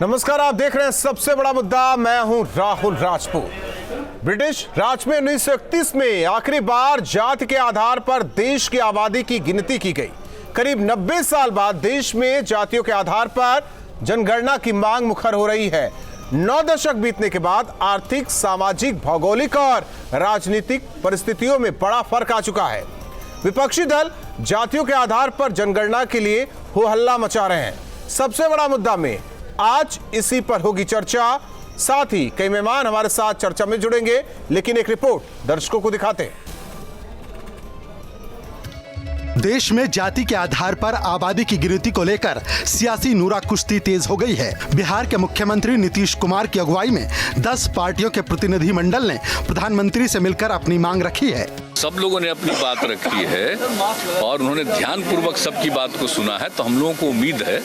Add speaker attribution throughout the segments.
Speaker 1: नमस्कार, आप देख रहे हैं सबसे बड़ा मुद्दा। मैं हूं राहुल राजपूत। ब्रिटिश राज में 1931 में आखिरी बार जाति के आधार पर देश की आबादी की गिनती की गई। करीब 90 साल बाद देश में जातियों के आधार पर जनगणना की मांग मुखर हो रही है। 9 दशक बीतने के बाद आर्थिक, सामाजिक, भौगोलिक और राजनीतिक परिस्थितियों में बड़ा फर्क आ चुका है। विपक्षी दल जातियों के आधार पर जनगणना के लिए हो हल्ला मचा रहे हैं। सबसे बड़ा मुद्दा में आज इसी पर होगी चर्चा। साथ ही कई मेहमान हमारे साथ चर्चा में जुड़ेंगे, लेकिन एक रिपोर्ट दर्शकों को दिखाते हैं।
Speaker 2: देश में जाति के आधार पर आबादी की गिनती को लेकर सियासी नूरा कुश्ती तेज हो गई है। बिहार के मुख्यमंत्री नीतीश कुमार की अगुवाई में 10 पार्टियों के प्रतिनिधि मंडल ने प्रधानमंत्री से मिलकर अपनी मांग रखी है।
Speaker 3: सब लोगों ने अपनी बात रखी है और उन्होंने ध्यानपूर्वक सबकी बात को सुना है, तो हम लोगों को उम्मीद है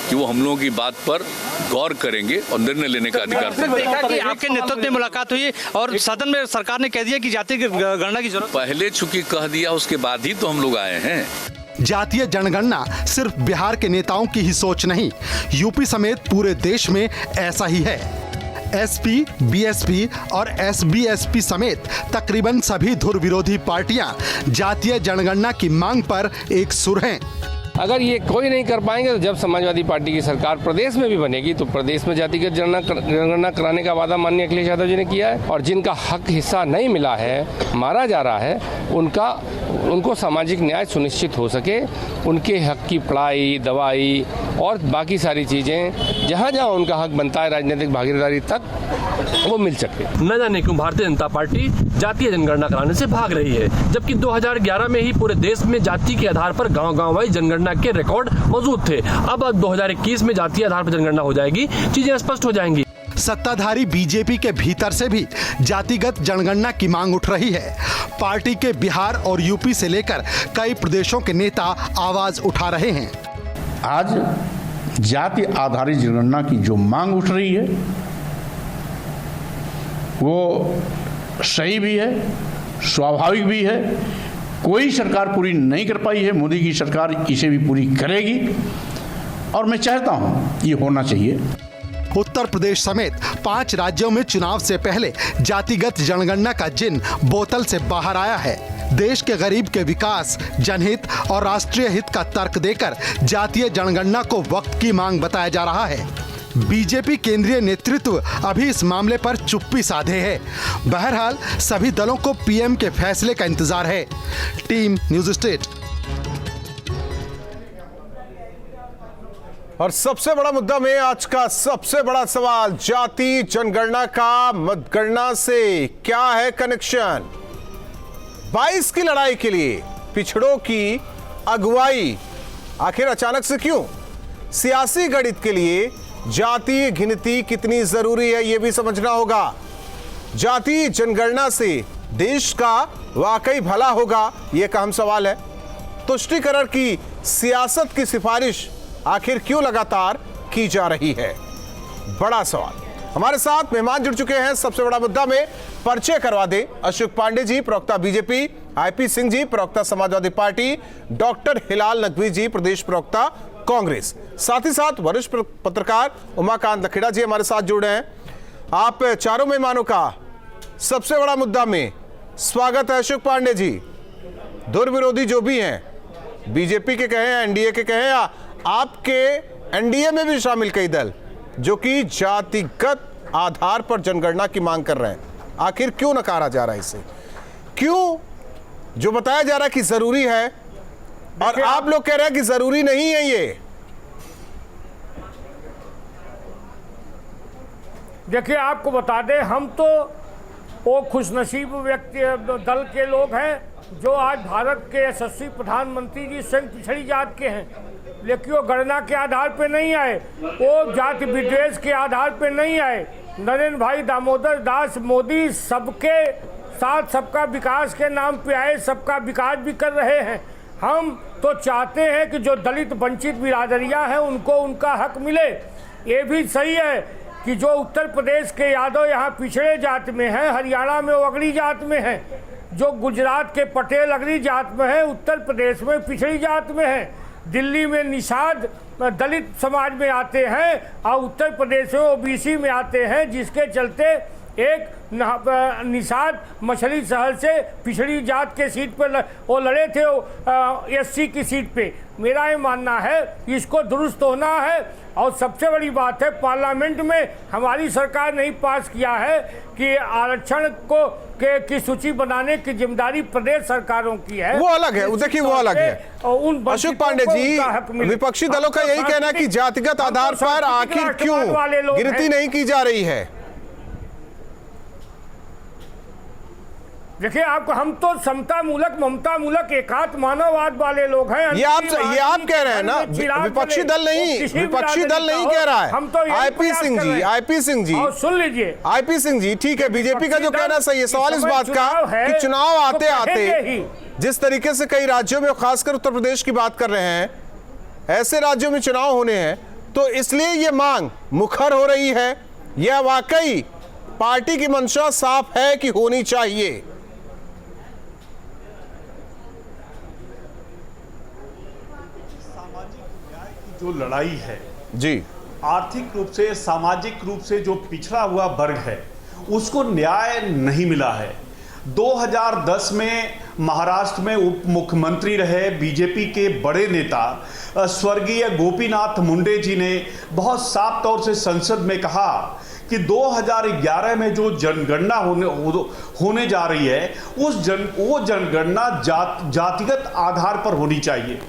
Speaker 3: कि वो हम लोगों की बात पर गौर करेंगे और निर्णय लेने का अधिकार।
Speaker 4: देखा कि आपके नेतृत्व में मुलाकात हुई और सदन में सरकार ने कह दिया कि जाति की गणना की जरूरत
Speaker 3: पहले चूंकि कह दिया, उसके बाद ही तो हम लोग आए हैं।
Speaker 2: जातीय जनगणना सिर्फ बिहार के नेताओं की ही सोच नहीं, यूपी समेत पूरे देश में ऐसा ही है। एसपी, बीएसपी और एसबीएसपी समेत तकरीबन सभी धुर विरोधी पार्टियां जातीय जनगणना की मांग पर एक सुर हैं।
Speaker 5: अगर ये कोई नहीं कर पाएंगे तो जब समाजवादी पार्टी की सरकार प्रदेश में भी बनेगी तो प्रदेश में जातिगत जनगणना कराने का वादा माननीय अखिलेश यादव जी ने किया है। और जिनका हक हिस्सा नहीं मिला है, मारा जा रहा है, उनको सामाजिक न्याय सुनिश्चित हो सके, उनके हक की पढ़ाई, दवाई और बाकी सारी चीज़ें जहाँ जहाँ उनका हक बनता है राजनीतिक भागीदारी तक, वो मिल सके।
Speaker 6: न जाने क्यों भारतीय जनता पार्टी जातीय जनगणना कराने से भाग रही है, जबकि 2011 में ही पूरे देश में जाति के आधार पर गांव-गांव वाइज जनगणना के रिकॉर्ड मौजूद थे। अब 2021 में जातीय आधार पर जनगणना हो जाएगी, चीजें स्पष्ट हो जाएंगी।
Speaker 2: सत्ताधारी बीजेपी के भीतर से भी जातिगत जनगणना की मांग उठ रही है। पार्टी के बिहार और यूपी से लेकर कई प्रदेशों के नेता आवाज उठा रहे हैं।
Speaker 7: आज जाति आधारित जनगणना की जो मांग उठ रही है वो सही भी है, स्वाभाविक भी है। कोई सरकार पूरी नहीं कर पाई है, मोदी की सरकार इसे भी पूरी करेगी और मैं चाहता हूं ये होना चाहिए।
Speaker 2: उत्तर प्रदेश समेत 5 राज्यों में चुनाव से पहले जातिगत जनगणना का जिन बोतल से बाहर आया है। देश के गरीब के विकास, जनहित और राष्ट्रीय हित का तर्क देकर जातीय जनगणना को वक्त की मांग बताया जा रहा है। बीजेपी केंद्रीय नेतृत्व अभी इस मामले पर चुप्पी साधे है। बहरहाल सभी दलों को पीएम के फैसले का इंतजार है। Team news state.
Speaker 1: और सबसे बड़ा मुद्दा में आज का सबसे बड़ा सवाल, जाति जनगणना का मतगणना से क्या है कनेक्शन? 22 की लड़ाई के लिए पिछड़ों की अगुवाई आखिर अचानक से क्यों? सियासी गणित के लिए जातीय गिनती कितनी जरूरी है, यह भी समझना होगा। जातीय जनगणना से देश का वाकई भला होगा, यह एक अहम सवाल है। तुष्टीकरण की सियासत की सिफारिश आखिर क्यों लगातार की जा रही है? बड़ा सवाल। हमारे साथ मेहमान जुड़ चुके हैं सबसे बड़ा मुद्दा में। परिचय करवा दें, अशोक पांडे जी, प्रवक्ता बीजेपी, आईपी सिंह जी, प्रवक्ता समाजवादी पार्टी, डॉक्टर हिलाल नकवी जी, प्रदेश प्रवक्ता कांग्रेस। साथ ही साथ वरिष्ठ पत्रकार उमाकांत लखेड़ा जी हमारे साथ जुड़ रहे हैं। आप चारों मेहमानों का सबसे बड़ा मुद्दा में स्वागत है। अशोक पांडे जी, दुर्विरोधी जो भी हैं, बीजेपी के कहें, एनडीए के कहें, या आपके एनडीए में भी शामिल कई दल जो कि जातिगत आधार पर जनगणना की मांग कर रहे हैं, आखिर क्यों नकारा जा रहा है इसे? क्यों जो बताया जा रहा है कि जरूरी है और आप लोग कह रहे हैं कि जरूरी नहीं है? ये
Speaker 8: देखिए, आपको बता दें, हम तो वो खुशनसीब व्यक्ति दल के लोग हैं जो आज भारत के यशस्वी प्रधानमंत्री जी स्वयं पिछड़ी जात के हैं, लेकिन वो गणना के आधार पे नहीं आए, वो जाति विद्वेष के आधार पे नहीं आए। नरेंद्र भाई दामोदर दास मोदी सबके साथ सबका विकास के नाम पे आए, सबका विकास भी कर रहे हैं। हम तो चाहते हैं कि जो दलित वंचित बिरादरियां हैं उनको उनका हक मिले। ये भी सही है कि जो उत्तर प्रदेश के यादव यहाँ पिछड़े जात में हैं, हरियाणा में वो अगड़ी जात में हैं, जो गुजरात के पटेल अगड़ी जात में हैं, उत्तर प्रदेश में पिछड़ी जात में हैं, दिल्ली में निषाद दलित समाज में आते हैं और उत्तर प्रदेश में ओबीसी में आते हैं, जिसके चलते एक निषाद मछली शहर से पिछड़ी जात के सीट पर वो लड़े थे, एससी की सीट पे। मेरा ये मानना है इसको दुरुस्त होना है। और सबसे बड़ी बात है, पार्लियामेंट में हमारी सरकार ने पास किया है कि आरक्षण को की सूची बनाने की जिम्मेदारी प्रदेश सरकारों की है।
Speaker 1: वो अलग है, देखिए वो अलग है। अशोक पांडे जी, विपक्षी दलों का यही कहना है कि जातिगत आधार पर आखिर क्यों गिनती नहीं की जा रही है।
Speaker 8: देखिए आपको, हम तो समता मूलक, ममता मूलक, एकात्म मानववाद वाले लोग हैं।
Speaker 1: ये आप कह रहे हैं ना, विपक्षी दल नहीं कह रहा है।
Speaker 8: हम तो
Speaker 1: आईपी सिंह जी
Speaker 8: सुन लीजिए,
Speaker 1: आईपी सिंह जी, ठीक है, बीजेपी का जो कहना सही है। सवाल इस बात का कि चुनाव आते आते जिस तरीके से कई राज्यों में, खासकर उत्तर प्रदेश की बात कर रहे हैं, ऐसे राज्यों में चुनाव होने हैं, तो इसलिए ये मांग मुखर हो रही है या वाकई पार्टी की मंशा साफ है कि होनी चाहिए?
Speaker 9: जो लड़ाई है
Speaker 1: जी,
Speaker 9: आर्थिक रूप से, सामाजिक रूप से जो पिछड़ा हुआ वर्ग है उसको न्याय नहीं मिला है। 2010 में महाराष्ट्र में उप मुख्यमंत्री रहे बीजेपी के बड़े नेता स्वर्गीय गोपीनाथ मुंडे जी ने बहुत साफ तौर से संसद में कहा कि 2011 में जो जनगणना होने जा रही है वो जनगणना जातिगत आधार पर होनी चाहिए।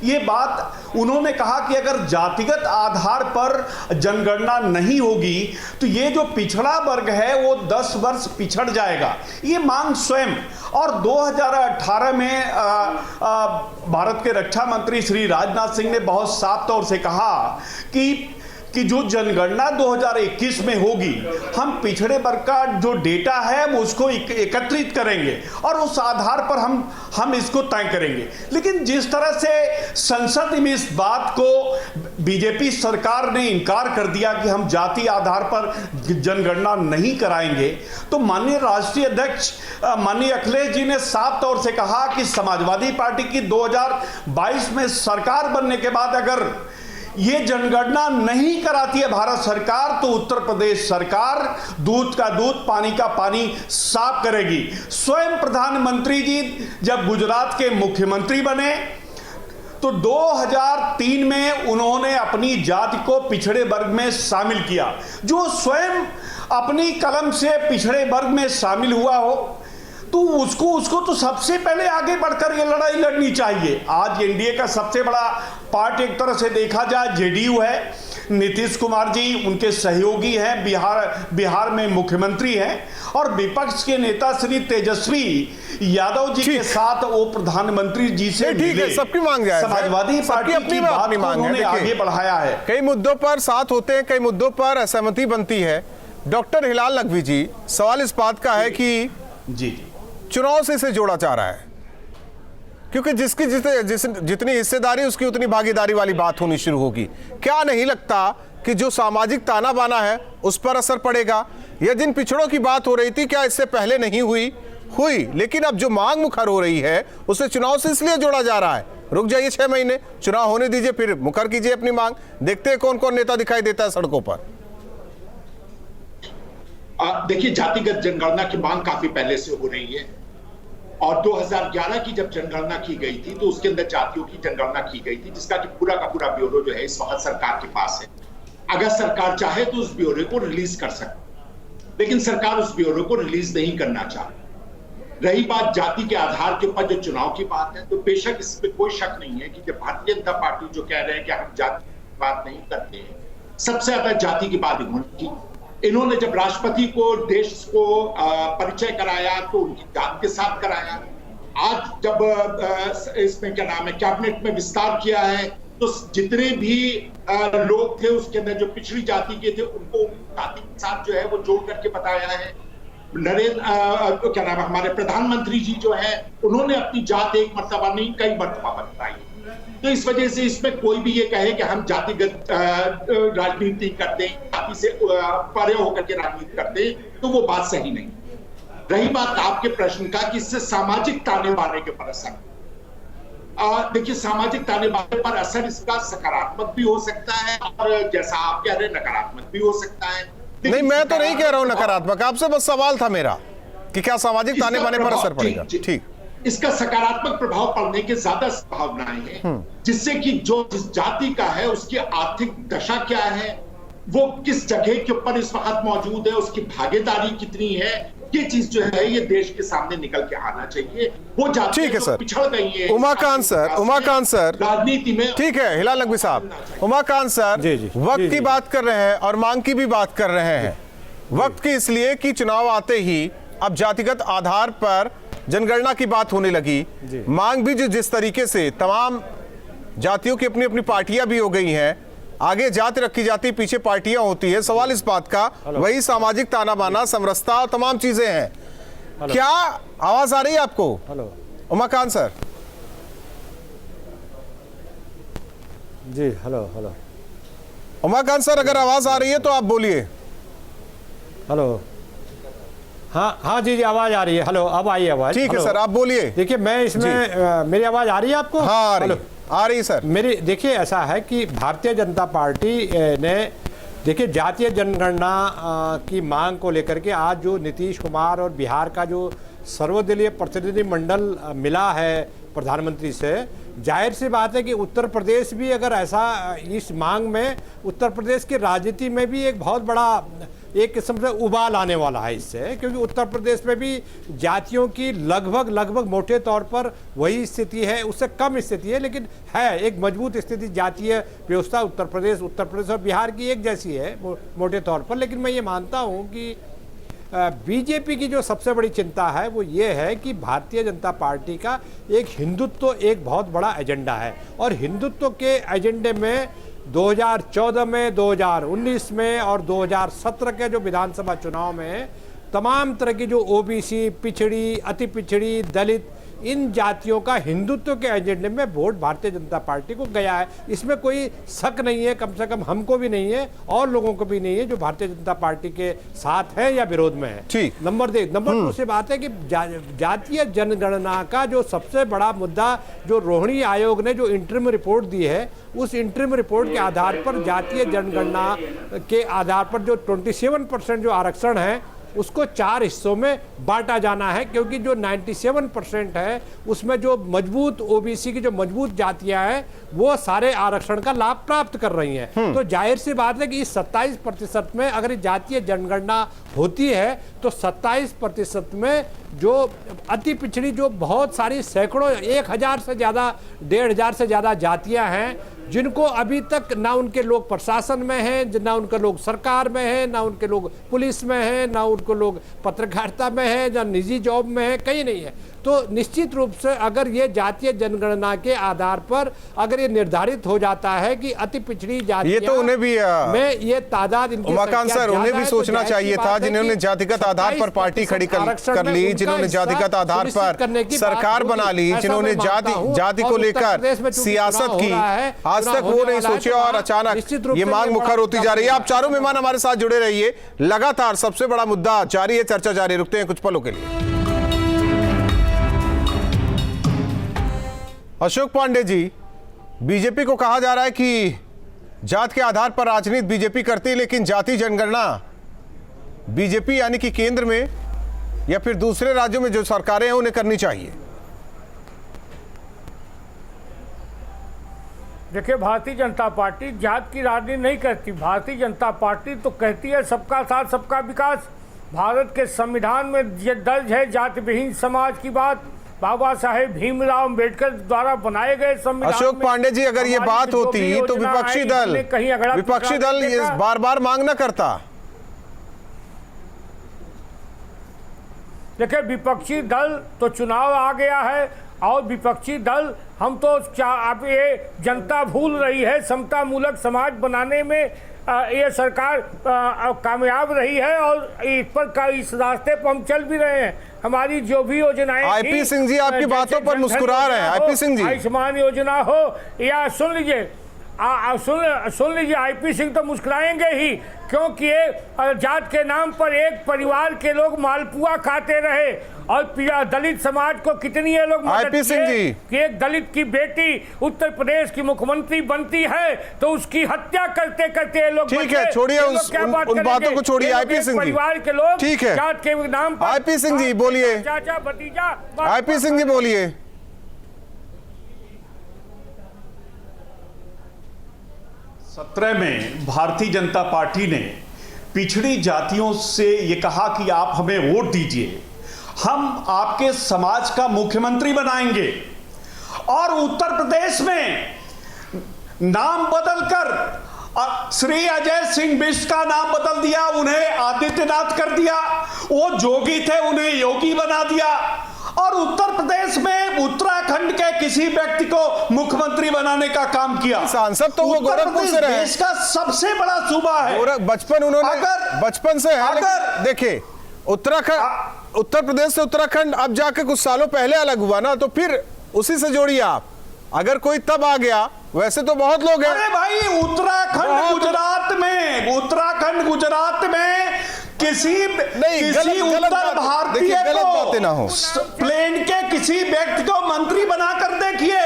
Speaker 9: ये बात उन्होंने कहा कि अगर जातिगत आधार पर जनगणना नहीं होगी तो ये जो पिछड़ा वर्ग है वो 10 वर्ष पिछड़ जाएगा। ये मांग स्वयं, और 2018 में भारत के रक्षा मंत्री श्री राजनाथ सिंह ने बहुत साफ तौर से कहा कि जो जनगणना 2021 में होगी, हम पिछड़े वर्ग का जो डेटा है वो उसको एकत्रित करेंगे और उस आधार पर हम इसको तय करेंगे। लेकिन जिस तरह से संसद में इस बात को बीजेपी सरकार ने इनकार कर दिया कि हम जाति आधार पर जनगणना नहीं कराएंगे, तो माननीय राष्ट्रीय अध्यक्ष माननीय अखिलेश जी ने साफ तौर से कहा कि समाजवादी पार्टी की 2022 में सरकार बनने के बाद अगर ये जनगणना नहीं कराती है भारत सरकार, तो उत्तर प्रदेश सरकार दूध का दूध, पानी का पानी साफ करेगी। स्वयं प्रधानमंत्री जी जब गुजरात के मुख्यमंत्री बने तो 2003 में उन्होंने अपनी जाति को पिछड़े वर्ग में शामिल किया। जो स्वयं अपनी कलम से पिछड़े वर्ग में शामिल हुआ हो तो उसको तो सबसे पहले आगे बढ़कर ये लड़ाई लड़नी चाहिए। आज एनडीए का सबसे बड़ा पार्ट एक तरह से देखा जाए जेडीयू है। नीतीश कुमार जी उनके सहयोगी हैं, बिहार में मुख्यमंत्री हैं, और विपक्ष के नेता श्री तेजस्वी यादव जी के साथ वो प्रधानमंत्री जी से मिले।
Speaker 1: सबकी मांग जाए,
Speaker 9: समाजवादी पार्टी की बात को उन्होंने आगे बढ़ाया है।
Speaker 1: कई मुद्दों पर साथ होते हैं, कई मुद्दों पर असहमति बनती है। डॉक्टर हिलाल नकवी जी, सवाल इस बात का है कि
Speaker 9: जी
Speaker 1: चुनाव से इसे जोड़ा जा रहा है, क्योंकि जिसकी जितनी हिस्सेदारी उसकी उतनी भागीदारी वाली बात होनी शुरू होगी। क्या नहीं लगता कि जो सामाजिक ताना बाना है उस पर असर पड़ेगा? या जिन पिछड़ों की बात हो रही थी, क्या इससे पहले नहीं हुई, लेकिन अब जो मांग मुखर हो रही है उसे चुनाव से इसलिए जोड़ा जा रहा है? रुक जाइए 6 महीने, चुनाव होने दीजिए, फिर मुखर कीजिए अपनी मांग। देखते हैं कौन कौन नेता दिखाई देता है सड़कों पर।
Speaker 10: देखिए, जातिगत जनगणना की मांग काफी पहले से हो रही है, और 2011 की जब जनगणना की गई थी तो उसके अंदर जातियों की जनगणना की गई थी, जिसका कि पूरा का पूरा ब्यूरो जो है इस वक्त सरकार के पास है। अगर सरकार चाहे तो उस ब्यूरो को रिलीज कर सकती, लेकिन सरकार उस ब्यूरो को रिलीज नहीं करना चाहती। रही बात जाति के आधार के ऊपर जो चुनाव की बात है, तो बेशक इस पर कोई शक नहीं है कि जब भारतीय जनता पार्टी जो कह रहे हैं कि हम जाति की बात नहीं करते हैं, सबसे ज्यादा जाति की बात की। इन्होंने जब राष्ट्रपति को देश को परिचय कराया तो उनकी जात के साथ कराया। आज जब इसमें क्या नाम है, कैबिनेट में विस्तार किया है, तो जितने भी लोग थे उसके अंदर जो पिछड़ी जाति के थे उनको जाति के साथ जो है वो जोड़ करके बताया है। नरेंद्र क्या नाम है, हमारे प्रधानमंत्री जी जो है उन्होंने अपनी जात एक मर्तबा नहीं कई मर्तबा बताई। तो इस वजह से इसमें कोई भी ये कहे कि हम जातिगत राजनीति करते हैं, जाति से परे होकर के राजनीति करते हैं, तो वो बात सही नहीं। रही बात आपके प्रश्न का कि इससे सामाजिक ताने बाने के पर असर, देखिए, सामाजिक ताने बाने पर असर इसका सकारात्मक भी हो सकता है और जैसा आप कह रहे हैं नकारात्मक भी हो सकता है।
Speaker 1: नहीं, मैं तो नहीं कह रहा हूं नकारात्मक, आपसे बस सवाल था मेरा कि क्या सामाजिक ताने बाने पर असर पड़ेगा। ठीक,
Speaker 10: इसका सकारात्मक प्रभाव पड़ने की ज्यादा संभावनाएं हैं, जिससे कि जिस जाति का है उसकी आर्थिक दशा क्या है, वो किस जगह के ऊपर इस वक्त मौजूद है, उसकी भागीदारी कितनी है, ये चीज जो है ये देश के सामने निकल के आना चाहिए। वो जाति
Speaker 1: ठीक है सर,
Speaker 10: पिछड़ गई है
Speaker 1: उमाकांत सर
Speaker 10: राजनीति में।
Speaker 1: ठीक है हिलाल नकवी साहब, उमाकांत सर वक्त की बात कर रहे हैं और मांग की भी बात कर रहे हैं। वक्त की इसलिए कि चुनाव आते ही अब जातिगत आधार पर जनगणना की बात होने लगी, मांग भी जिस तरीके से तमाम जातियों की अपनी अपनी पार्टियां भी हो गई हैं, आगे जाति रखी जाती पीछे पार्टियां होती है, सवाल इस बात का वही सामाजिक ताना बाना समरसता और तमाम चीजें हैं। क्या आवाज आ रही है आपको? उमाकांत सर
Speaker 8: जी, हेलो।
Speaker 1: उमाकांत सर अगर आवाज आ रही है तो आप बोलिए।
Speaker 8: हेलो, हाँ जी, आवाज आ रही है। हेलो, अब आई आवाज।
Speaker 1: ठीक है सर, आप बोलिए।
Speaker 8: देखिए, मैं इसमें मेरी आवाज आ रही है आपको?
Speaker 1: हाँ, आ रही सर।
Speaker 8: मेरी देखिए, ऐसा है कि भारतीय जनता पार्टी ने देखिए जातीय जनगणना की मांग को लेकर के आज जो नीतीश कुमार और बिहार का जो सर्वदलीय प्रतिनिधि मंडल मिला है प्रधानमंत्री से, जाहिर सी बात है कि उत्तर प्रदेश भी अगर ऐसा इस मांग में उत्तर प्रदेश की राजनीति में भी एक बहुत बड़ा एक किस्म से उबाल आने वाला है इससे, क्योंकि उत्तर प्रदेश में भी जातियों की लगभग मोटे तौर पर वही स्थिति है, उससे कम स्थिति है, लेकिन है एक मजबूत स्थिति। जातीय व्यवस्था उत्तर प्रदेश और बिहार की एक जैसी है मोटे तौर पर। लेकिन मैं ये मानता हूँ कि बीजेपी की जो सबसे बड़ी चिंता है वो ये है कि भारतीय जनता पार्टी का एक हिंदुत्व एक बहुत बड़ा एजेंडा है, और हिंदुत्व के एजेंडे में 2014 में, 2019 में और 2017 के जो विधानसभा चुनाव में तमाम तरह की जो ओबीसी, पिछड़ी, अति पिछड़ी, दलित, इन जातियों का हिंदुत्व के एजेंडे में वोट भारतीय जनता पार्टी को गया है। इसमें कोई शक नहीं है, कम से कम हमको भी नहीं है और लोगों को भी नहीं है जो भारतीय जनता पार्टी के साथ है या विरोध में है।
Speaker 1: ठीक।
Speaker 8: नंबर 2 से बात है कि जातीय जनगणना का जो सबसे बड़ा मुद्दा जो रोहिणी आयोग ने जो इंटरिम रिपोर्ट दी है, उस इंटरिम रिपोर्ट के आधार पर जातीय जनगणना के आधार पर जो 27% जो आरक्षण है उसको 4 हिस्सों में बांटा जाना है, क्योंकि जो 97% है उसमें जो मजबूत ओबीसी की जो मजबूत जातियां हैं वो सारे आरक्षण का लाभ प्राप्त कर रही हैं। तो जाहिर सी बात है कि इस 27% में अगर जातीय जनगणना होती है तो 27% में जो अति पिछड़ी जो बहुत सारी सैकड़ों 1000 से ज़्यादा 1500 से ज़्यादा जातियां हैं, जिनको अभी तक ना उनके लोग प्रशासन में हैं, ना उनके लोग सरकार में हैं, ना उनके लोग पुलिस में हैं, ना उनको लोग पत्रकारिता में हैं, ना निजी जॉब में हैं, कहीं नहीं है। तो निश्चित रूप से अगर ये जातीय जनगणना के आधार पर अगर ये निर्धारित हो जाता है कि अति पिछड़ी जाति,
Speaker 1: ये तो उन्हें भी
Speaker 8: में ये तादाद,
Speaker 1: उमाकांत सर उन्हें भी सोचना चाहिए था, जिन्होंने जातिगत आधार पर पार्टी खड़ी कर ली, जिन्होंने जातिगत आधार पर सरकार बना ली, जिन्होंने जाति को लेकर सियासत की, आज तक वो नहीं सोचे और अचानक ये मांग मुखर होती जा रही है। आप चारों मेहमान हमारे साथ जुड़े रहिए, लगातार सबसे बड़ा मुद्दा जारी है, चर्चा जारी, रुकते हैं कुछ पलों के लिए। अशोक पांडे जी, बीजेपी को कहा जा रहा है कि जात के आधार पर राजनीति बीजेपी करती है, लेकिन जाति जनगणना बीजेपी यानी कि केंद्र में या फिर दूसरे राज्यों में जो सरकारें हैं उन्हें करनी चाहिए।
Speaker 8: देखिए, भारतीय जनता पार्टी जात की राजनीति नहीं करती। भारतीय जनता पार्टी तो कहती है सबका साथ सबका विकास। भारत के संविधान में ये दर्ज है जाति विहीन समाज की बात, बाबा साहेब भीमराव अंबेडकर द्वारा बनाए गए संविधान।
Speaker 1: अशोक पांडे जी, अगर ये बात होती तो विपक्षी दल ये बार बार मांग न करता।
Speaker 8: देखिए, विपक्षी दल तो चुनाव आ गया है और विपक्षी दल हम तो अब ये जनता भूल रही है, समता मूलक समाज बनाने में ये सरकार कामयाब रही है और इस रास्ते पर हम चल भी रहे हैं। हमारी जो भी योजनाएं,
Speaker 1: आईपी सिंह जी आपकी बातों पर मुस्कुरा रहे हैं। आईपी सिंह जी,
Speaker 8: आयुष्मान योजना हो या सुन लीजिए सुन लीजिए, आईपी सिंह तो मुस्कुराएंगे ही, क्योंकि जात के नाम पर एक परिवार के लोग मालपुआ खाते रहे और दलित समाज को कितनी ये लोग मदद
Speaker 1: आईपी सिंह जी
Speaker 8: कि एक दलित की बेटी उत्तर प्रदेश की मुख्यमंत्री बनती है तो उसकी हत्या करते करते ये लोग
Speaker 1: ठीक है, छोड़िए उन बातों को छोड़िए। आईपी सिंह जी,
Speaker 8: परिवार के लोग
Speaker 1: ठीक है,
Speaker 8: जात के नाम पर
Speaker 1: आईपी सिंह जी बोलिए,
Speaker 8: चाचा भतीजा,
Speaker 1: आईपी सिंह जी बोलिए।
Speaker 9: 17 में भारतीय जनता पार्टी ने पिछड़ी जातियों से ये कहा कि आप हमें वोट दीजिए, हम आपके समाज का मुख्यमंत्री बनाएंगे। और उत्तर प्रदेश में नाम बदलकर श्री अजय सिंह बिष्ट का नाम बदल दिया, उन्हें आदित्यनाथ कर दिया। वो जोगी थे, उन्हें योगी बना दिया। और उत्तर प्रदेश में उत्तराखंड के किसी व्यक्ति को मुख्यमंत्री बनाने का काम किया।
Speaker 1: सांसद तो वो गोरखपुर से रहे,
Speaker 9: देश का सबसे बड़ा सूबा है।
Speaker 1: बचपन उन्होंने बचपन से है।
Speaker 9: अगर
Speaker 1: देखिए, उत्तराखंड, उत्तर प्रदेश से उत्तराखंड अब जाके कुछ सालों पहले अलग हुआ ना, तो फिर उसी से जोड़िए आप। अगर कोई तब आ गया, वैसे तो बहुत लोग हैं।
Speaker 9: अरे भाई, उत्तराखंड गुजरात में किसी उत्तर भारतीय को प्लेन के किसी व्यक्ति को मंत्री बनाकर देखिए।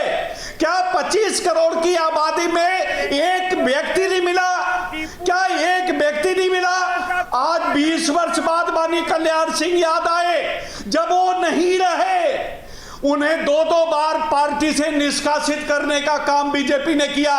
Speaker 9: क्या 25 करोड़ की आबादी में एक व्यक्ति नहीं मिला? क्या एक व्यक्ति नहीं मिला? आज 20 वर्ष बाद वानी कल्याण सिंह याद आए, जब वो नहीं रहे। उन्हें 2 बार पार्टी से निष्कासित करने का काम बीजेपी ने किया।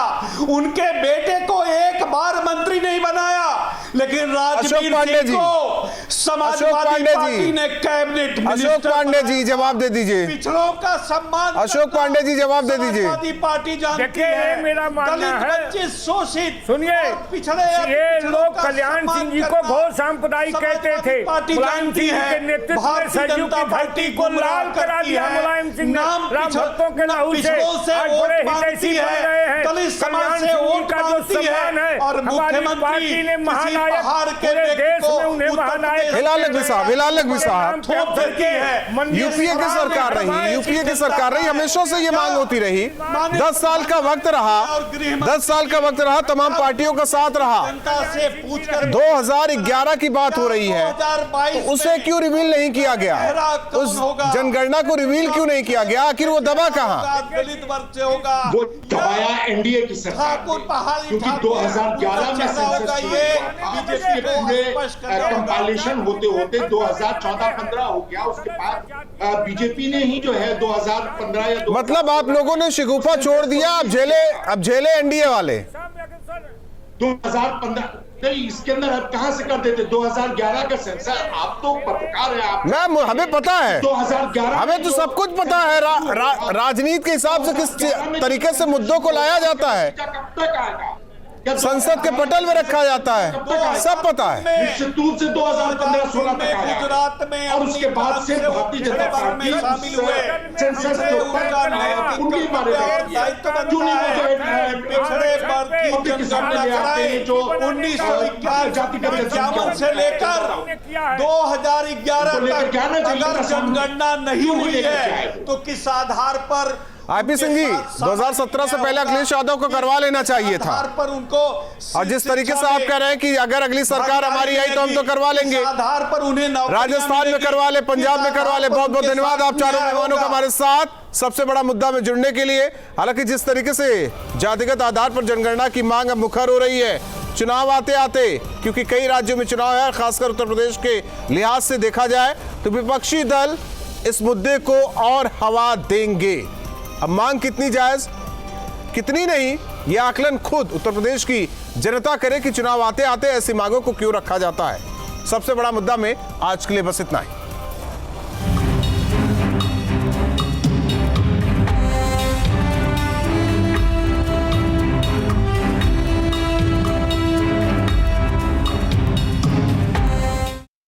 Speaker 9: उनके बेटे को एक बार मंत्री नहीं बनाया, लेकिन राजवीर सिंह को समाजवादी पार्टी ने कैबिनेट मिनिस्टर।
Speaker 1: अशोक पांडे जी जवाब दे दीजिए।
Speaker 9: पिछड़ों का सम्मान।
Speaker 1: अशोक पांडे जी जवाब दे दीजिए।
Speaker 9: समाजवादी पार्टी जानती है,
Speaker 8: मेरा मानना है,
Speaker 9: शोषित,
Speaker 8: सुनिए,
Speaker 9: पिछड़े
Speaker 8: ये लोग कल्याण सिंह जी को बहुत सांप्रदायिक कहते थे।
Speaker 9: पार्टी जानती है, भारतीय जनता पार्टी को लाल करा दिया है। नाम पिछड़ों के लहू से आज बड़े हितैषी बन रहे हैं। दलित समाज से वोट मांगती है और मुख्यमंत्री ने महानायक पूरे देश में उन्हें महानायक।
Speaker 1: हिलाल नकवी साहब, हिलाल नकवी साहब, यूपीए की सरकार रही, यूपीए की सरकार रही, हमेशा से ये मांग होती रही। 10 साल का वक्त रहा, 10 साल का वक्त रहा, तमाम पार्टियों का साथ रहा। 2011 की बात हो रही है, उसे क्यों रिवील नहीं किया गया? उस जनगणना को रिवील क्यों नहीं किया गया? आखिर वो दबा कहां?
Speaker 9: दलित वर्ग से होगा।
Speaker 10: वो दबाया एनडीए की सरकार ने, क्योंकि 2011 में सेंसस बीजेपी के पूरे कंपाइलेशन होते होते 2014-15 हो गया। उसके बाद बीजेपी ने ही जो है 2015 या
Speaker 1: मतलब आप लोगों ने शिगुफा छोड़ दिया, अब झेले एनडीए वाले।
Speaker 10: 2015 नहीं, इसके अंदर अब कहां से कर देते? 2011 का सेंसस। आप तो पत्रकार हैं, आप
Speaker 1: मैम, हमें पता है,
Speaker 10: 2011
Speaker 1: हमें तो सब कुछ पता है। राजनीति के हिसाब से किस तरीके से मुद्दों को लाया जाता है,
Speaker 10: कब तक आएगा?
Speaker 1: संसद के पटल में रखा जाता है, सब पता है।
Speaker 10: निश्चित रूप से 2015-16 तक आया
Speaker 9: गुजरात में
Speaker 10: और उसके बाद से भारतीय जनता पार्टी
Speaker 9: शामिल हुए।
Speaker 10: सेंसस के ऊपर उनके बारे में चुनी
Speaker 9: पिछड़े वर्ग की जनगणना जो 1951 से लेकर 2011 तक अगर जनगणना नहीं हुई है तो किस आधार पर?
Speaker 1: आईपी सिंह जी, 2017 से पहले अखिलेश यादव को करवा लेना चाहिए था।
Speaker 9: पर उनको
Speaker 1: और जिस तरीके से आप कह रहे हैं कि अगर अगली सरकार हमारी आई तो हम तो करवा लेंगे,
Speaker 9: आधार पर उन्हें
Speaker 1: राजस्थान में करवा ले, पंजाब में करवा ले। बहुत बहुत धन्यवाद आप चारों मेहमानों का हमारे साथ सबसे बड़ा मुद्दा में जुड़ने के लिए। हालांकि जिस तरीके से जातिगत आधार पर जनगणना की मांग अब मुखर हो रही है, चुनाव आते आते, क्योंकि कई राज्यों में चुनाव है, खासकर उत्तर प्रदेश के लिहाज से देखा जाए तो विपक्षी दल इस मुद्दे को और हवा देंगे। अब मांग कितनी जायज, कितनी नहीं, यह आकलन खुद उत्तर प्रदेश की जनता करे कि चुनाव आते आते ऐसी मांगों को क्यों रखा जाता है। सबसे बड़ा मुद्दा में आज के लिए बस इतना ही।